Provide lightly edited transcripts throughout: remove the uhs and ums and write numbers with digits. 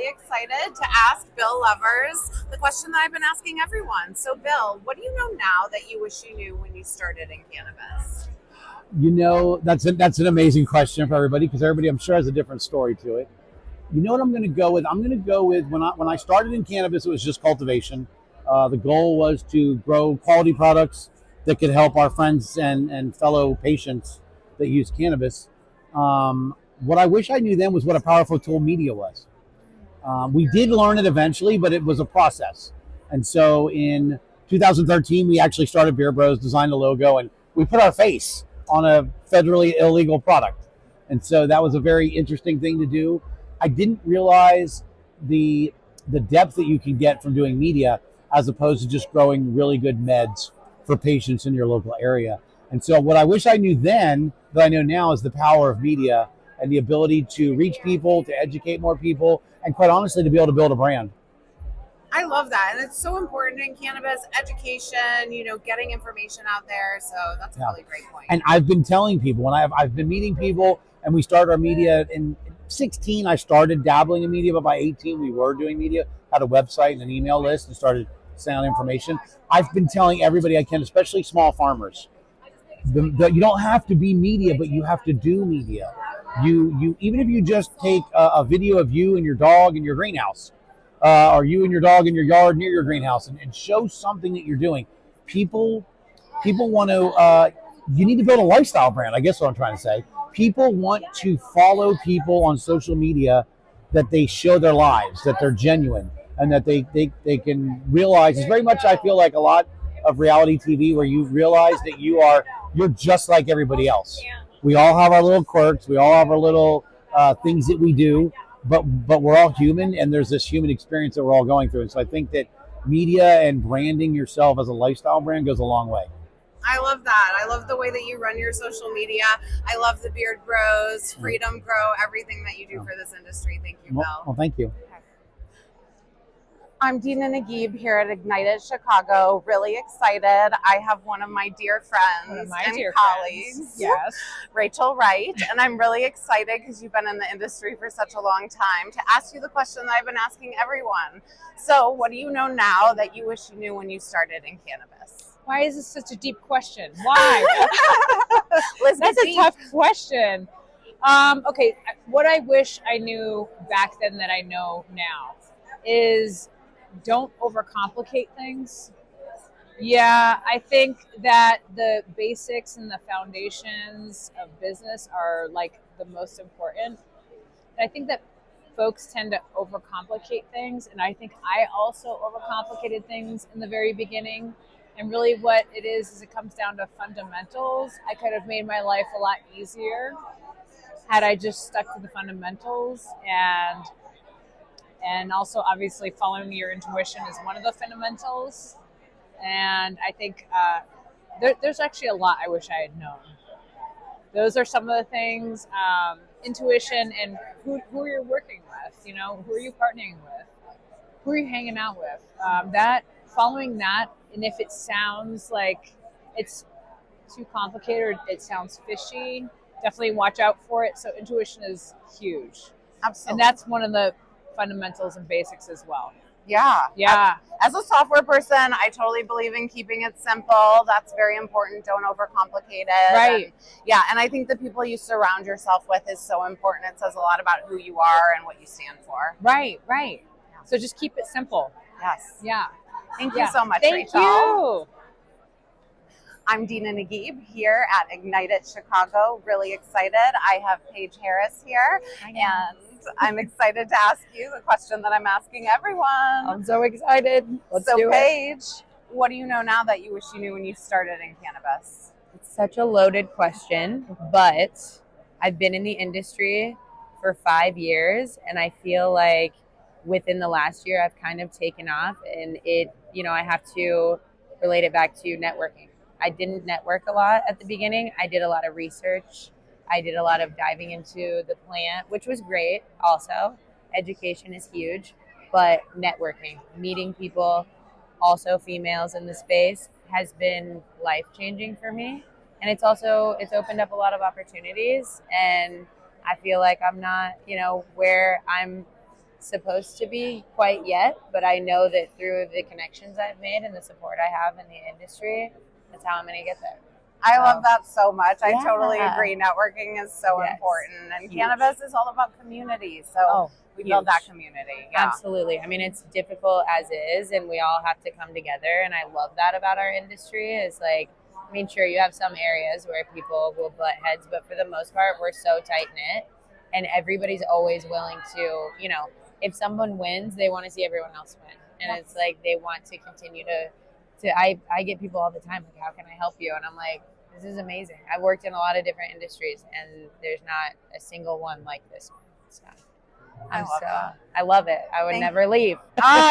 excited to ask Bill Lovers the question that I've been asking everyone. So, Bill, what do you know now that you wish you knew when you started in cannabis? That's an amazing question for everybody because everybody, I'm sure, has a different story to it. You know what I'm going to go with? I'm going to go with when I started in cannabis, it was just cultivation. The goal was to grow quality products that could help our friends and fellow patients that use cannabis. What I wish I knew then was what a powerful tool media was. We did learn it eventually, but it was a process. And so in 2013, we actually started Beer Bros, designed a logo, and we put our face on a federally illegal product. And so that was a very interesting thing to do. I didn't realize the depth that you can get from doing media as opposed to just growing really good meds for patients in your local area. And so what I wish I knew then that I know now is the power of media and the ability to reach people, to educate more people, and quite honestly, to be able to build a brand. I love that. And it's so important in cannabis education, getting information out there. So that's a really great point. And I've been telling people when I've been meeting people, and we started our media in 16. I started dabbling in media, but by 18, we were doing media, had a website and an email list, and started sending out information. I've been telling everybody I can, especially small farmers, you don't have to be media, but you have to do media. You even if you just take a video of you and your dog in your greenhouse, or you and your dog in your yard near your greenhouse, and show something that you're doing. People want to. You need to build a lifestyle brand. I guess what I'm trying to say. People want to follow people on social media that they show their lives, that they're genuine, and that they can realize. It's very much, I feel like, a lot of reality TV where you realize that you're just like everybody else. We all have our little quirks. We all have our little things that we do, but we're all human, and there's this human experience that we're all going through. And so I think that media and branding yourself as a lifestyle brand goes a long way. I love that. I love the way that you run your social media. I love the Beard Bros, Freedom Grow, everything that you do for this industry. Thank you, Bill. Well, thank you. I'm Dina Naguib here at IgniteIt Chicago. Really excited. I have one of my dear friends and colleagues, yes, Rachel Wright, and I'm really excited because you've been in the industry for such a long time to ask you the question that I've been asking everyone. So, what do you know now that you wish you knew when you started in cannabis? Why is this such a deep question? Why? That's a tough question. Okay, what I wish I knew back then that I know now is don't overcomplicate things. Yeah, I think that the basics and the foundations of business are like the most important. And I think that folks tend to overcomplicate things, and I think I also overcomplicated things in the very beginning. And really what it is it comes down to fundamentals. I could have made my life a lot easier had I just stuck to the fundamentals, and also obviously following your intuition is one of the fundamentals. And I think there's actually a lot I wish I had known. Those are some of the things, intuition and who you're working with, who are you partnering with, who are you hanging out with, following that. And if it sounds like it's too complicated or it sounds fishy, definitely watch out for it. So intuition is huge. Absolutely. And that's one of the fundamentals and basics as well. Yeah. As a software person, I totally believe in keeping it simple. That's very important. Don't overcomplicate it. Right. And I think the people you surround yourself with is so important. It says a lot about who you are and what you stand for. Right. Yeah. So just keep it simple. Yes. Yeah. Thank you so much, Thank Rachel. You. I'm Dina Naguib here at IgniteIt Chicago. Really excited. I have Paige Harris here, and I'm excited to ask you the question that I'm asking everyone. I'm so excited. Let's do Paige, what do you know now that you wish you knew when you started in cannabis? It's such a loaded question, but I've been in the industry for 5 years, and I feel like within the last year I've kind of taken off, and I have to relate it back to networking. I didn't network a lot at the beginning. I did a lot of research. I did a lot of diving into the plant, which was great also. Education is huge, but networking, meeting people, also females in the space, has been life-changing for me. And it's opened up a lot of opportunities, and I feel like I'm not, where I'm supposed to be quite yet, but I know that through the connections I've made and the support I have in the industry, that's how I'm going to get there. I love that so much. I Yeah. totally agree. Networking is so Yes. important, and Huge. cannabis is all about community. So we build that community. Yeah. Absolutely. I mean, it's difficult as is, and we all have to come together. And I love that about our industry. Is like, I mean, sure, you have some areas where people will butt heads, but for the most part, we're so tight knit, and everybody's always willing to, you know, if someone wins, they want to see everyone else win, and it's like they want to continue to. I get people all the time like, how can I help you? And I'm like, this is amazing. I've worked in a lot of different industries, and there's not a single one like this one. So I love it. I would never leave.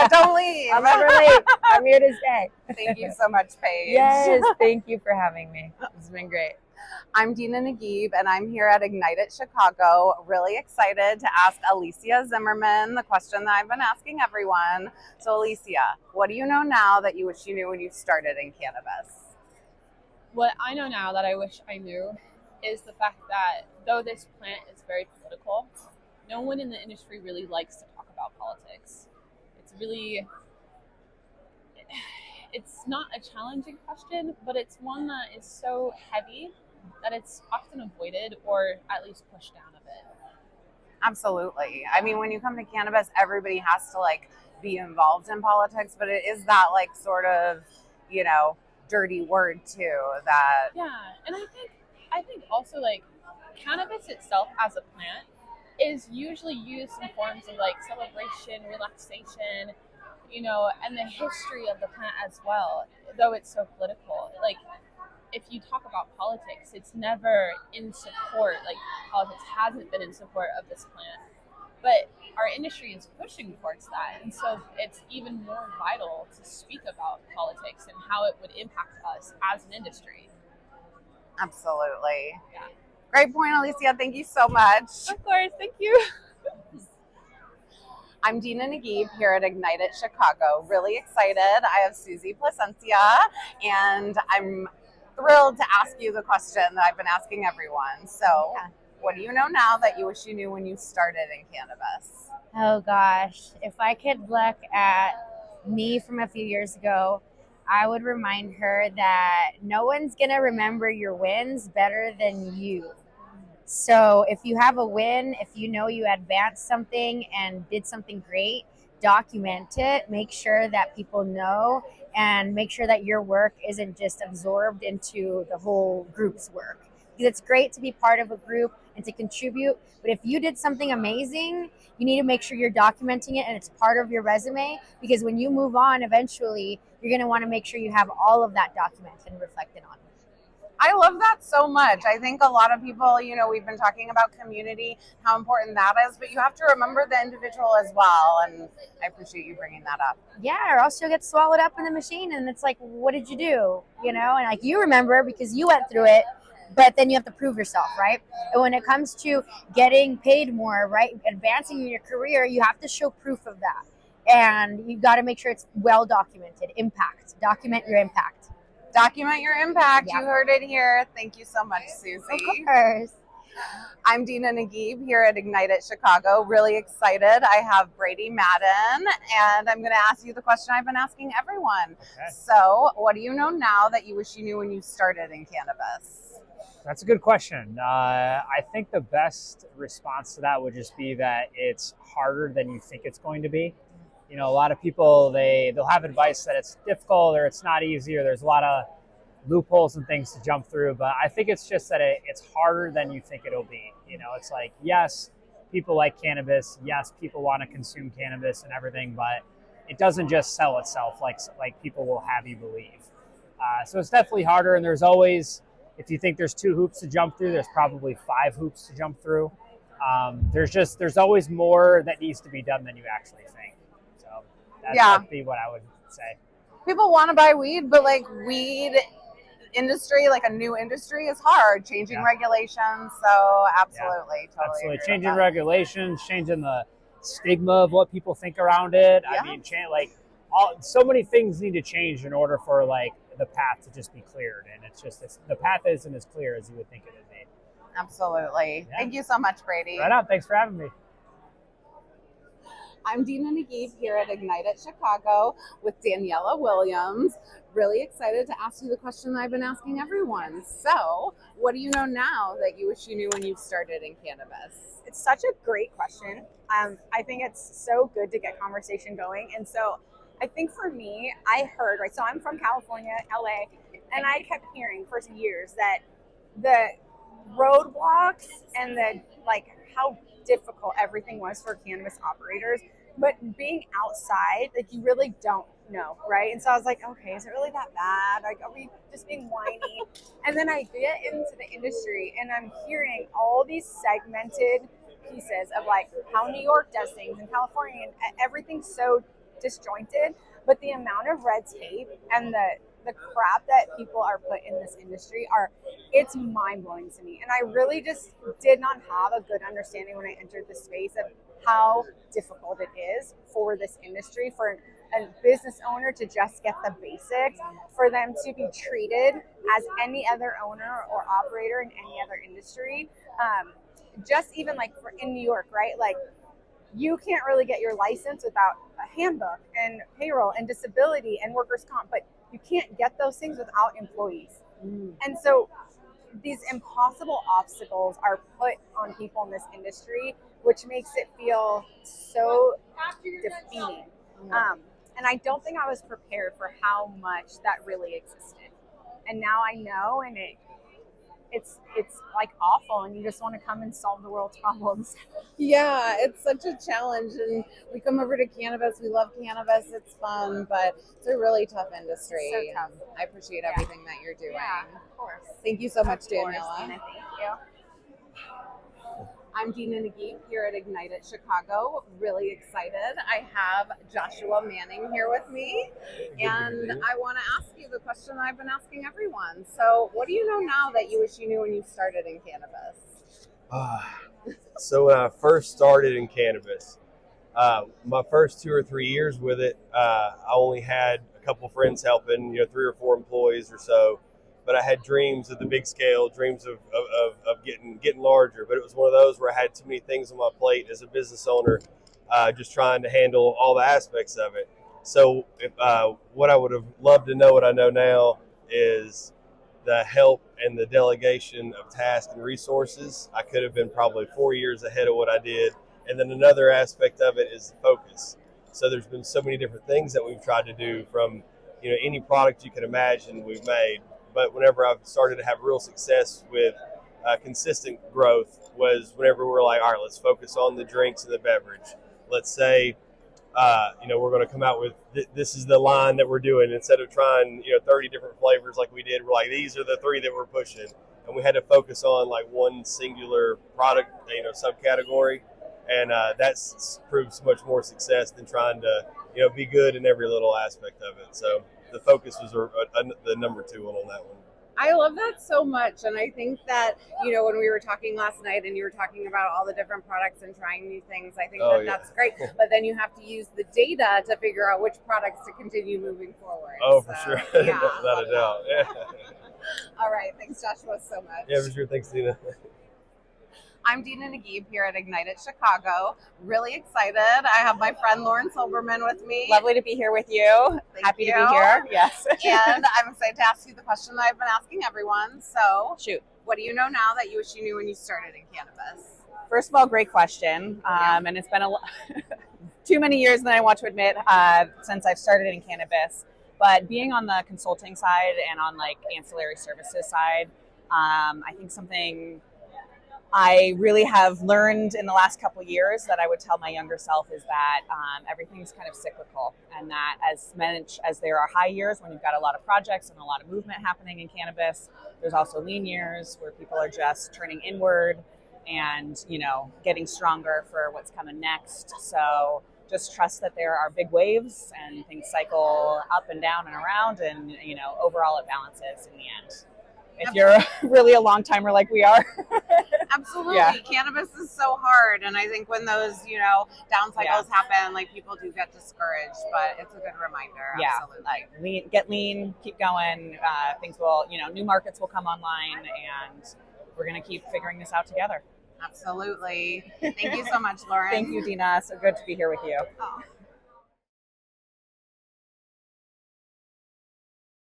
Don't leave. I'll never leave. I'm here to stay. Thank you so much, Paige. Yes, thank you for having me. It's been great. I'm Dina Naguib, and I'm here at IgniteIt Chicago. Really excited to ask Alicia Zimmermann the question that I've been asking everyone. So, Alicia, what do you know now that you wish you knew when you started in cannabis? What I know now that I wish I knew is the fact that though this plant is very political, no one in the industry really likes to talk about politics. It's not a challenging question, but it's one that is so heavy that it's often avoided or at least pushed down a bit. Absolutely. I mean, when you come to cannabis, everybody has to like be involved in politics, but it is that like sort of, you know, dirty word too that. Yeah, and I think also like cannabis itself as a plant is usually used in forms of like celebration, relaxation, you know, and the history of the plant as well, though it's so political. Like, if you talk about politics, it's never in support, like politics hasn't been in support of this plant. But our industry is pushing towards that, and so it's even more vital to speak about politics and how it would impact us as an industry. Absolutely. Yeah. Great point, Alicia. Thank you so much. Of course, thank you. I'm Dina Naguib here at IgniteIt Chicago. Really excited. I have Susie Plascencia, and I'm thrilled to ask you the question that I've been asking everyone. So, what do you know now that you wish you knew when you started in cannabis? Oh gosh, if I could look at me from a few years ago, I would remind her that no one's going to remember your wins better than you. So if you have a win, if you know you advanced something and did something great, document it, make sure that people know, and make sure that your work isn't just absorbed into the whole group's work. Because it's great to be part of a group and to contribute, but if you did something amazing, you need to make sure you're documenting it and it's part of your resume, because when you move on, eventually, you're going to want to make sure you have all of that documented and reflected on. I love that so much. I think a lot of people, you know, we've been talking about community, how important that is, but you have to remember the individual as well. And I appreciate you bringing that up. Yeah, or else you'll get swallowed up in the machine and it's like, what did you do? You know, and like you remember because you went through it, but then you have to prove yourself, right? And when it comes to getting paid more, right, advancing in your career, you have to show proof of that. And you've got to make sure it's well documented. Impact. Document your impact. Document your impact. Yeah. You heard it here. Thank you so much, Susie. Of course. I'm Dina Naguib here at IgniteIt Chicago. Really excited. I have Brady, Madden, and I'm going to ask you the question I've been asking everyone. Okay. So, what do you know now that you wish you knew when you started in cannabis? That's a good question. I think the best response to that would just be that it's harder than you think it's going to be. You know, a lot of people, they'll have advice that it's difficult or it's not easy or there's a lot of loopholes and things to jump through. But I think it's just that it's harder than you think it'll be. You know, it's like, yes, people like cannabis. Yes, people want to consume cannabis and everything, but it doesn't just sell itself like people will have you believe. So it's definitely harder. And there's always, if you think there's 2 hoops to jump through, there's probably 5 hoops to jump through. There's always more that needs to be done than you actually think. That'd be what I would say. People want to buy weed, but like weed industry, like a new industry, is hard. Changing regulations. So absolutely, totally. Absolutely. Changing regulations, changing the stigma of what people think around it. Yeah. I mean, so many things need to change in order for like the path to just be cleared. And the path isn't as clear as you would think it would be. Absolutely. Yeah. Thank you so much, Brady. Right on. Thanks for having me. I'm Dina Naguib here at IgniteIt Chicago with Daniela Williams. Really excited to ask you the question that I've been asking everyone. So, what do you know now that you wish you knew when you started in cannabis? It's such a great question. I think it's so good to get conversation going. And so I think for me, I heard, right, so I'm from California, LA, and I kept hearing for years that the roadblocks and the, like, how difficult everything was for cannabis operators. But being outside, like, you really don't know, right? And so I was like, okay, is it really that bad? Like, are we just being whiny? And then I get into the industry and I'm hearing all these segmented pieces of like how New York does things and California, and everything's so disjointed. But the amount of red tape and the crap that people are put in this industry it's mind-blowing to me. And I really just did not have a good understanding when I entered the space of how difficult it is for this industry, for a business owner to just get the basics, for them to be treated as any other owner or operator in any other industry. Just even like in New York, right? Like, you can't really get your license without a handbook and payroll and disability and workers' comp, but you can't get those things without employees. And so these impossible obstacles are put on people in this industry, which makes it feel so defeating. And I don't think I was prepared for how much that really existed. And now I know, and it's like awful, and you just want to come and solve the world's problems. Yeah, it's such a challenge, and we come over to cannabis. We love cannabis. It's fun, but it's a really tough industry. So tough. I appreciate everything that you're doing. Yeah, of course. Thank you so much, Of course, Daniela. Dina, thank you. I'm Dina Naguib here at IgniteIt Chicago. Really excited. I have Joshua Manning here with me, and I want to ask you the question I've been asking everyone. So, what do you know now that you wish you knew when you started in cannabis? So when I first started in cannabis, my first 2 or 3 years with it, I only had a couple friends helping, 3 or 4 employees or so. But I had dreams of the big scale, dreams of getting larger. But it was one of those where I had too many things on my plate as a business owner, just trying to handle all the aspects of it. So if what I would have loved to know what I know now is the help and the delegation of tasks and resources. I could have been probably 4 years ahead of what I did. And then another aspect of it is the focus. So there's been so many different things that we've tried to do, from any product you can imagine we've made. But whenever I've started to have real success with consistent growth was whenever we're like, all right, let's focus on the drinks and the beverage. Let's say, we're going to come out with this is the line that we're doing. Instead of trying 30 different flavors like we did, we're like, these are the 3 that we're pushing. And we had to focus on like one singular product, subcategory. And that's proved so much more success than trying to be good in every little aspect of it. So the focus was the number 2 one on that one. I love that so much. And I think that, when we were talking last night and you were talking about all the different products and trying new things, I think that's great. But then you have to use the data to figure out which products to continue moving forward. Oh, for sure. Yeah, Without a doubt. Yeah. All right. Thanks, Joshua, so much. Yeah, for sure. Thanks, Dina. I'm Dina Naguib here at IgniteIt Chicago. Really excited. I have my friend Lauren Silberman with me. Lovely to be here with you. Happy to be here. Yes. And I'm excited to ask you the question that I've been asking everyone. So, shoot. What do you know now that you wish you knew when you started in cannabis? First of all, great question. And it's been too many years than I want to admit since I've started in cannabis. But being on the consulting side and on like ancillary services side, I think something I really have learned in the last couple of years that I would tell my younger self is that everything's kind of cyclical, and that as much as there are high years when you've got a lot of projects and a lot of movement happening in cannabis, there's also lean years where people are just turning inward and, getting stronger for what's coming next. So just trust that there are big waves and things cycle up and down and around, and, overall it balances in the end. If you're really a long timer like we are. Absolutely. Yeah. Cannabis is so hard. And I think when those, down cycles happen, like people do get discouraged, but it's a good reminder. Yeah. Absolutely. Like get lean, keep going. Things will, new markets will come online, and we're going to keep figuring this out together. Absolutely. Thank you so much, Lauren. Thank you, Dina. So good to be here with you. Oh.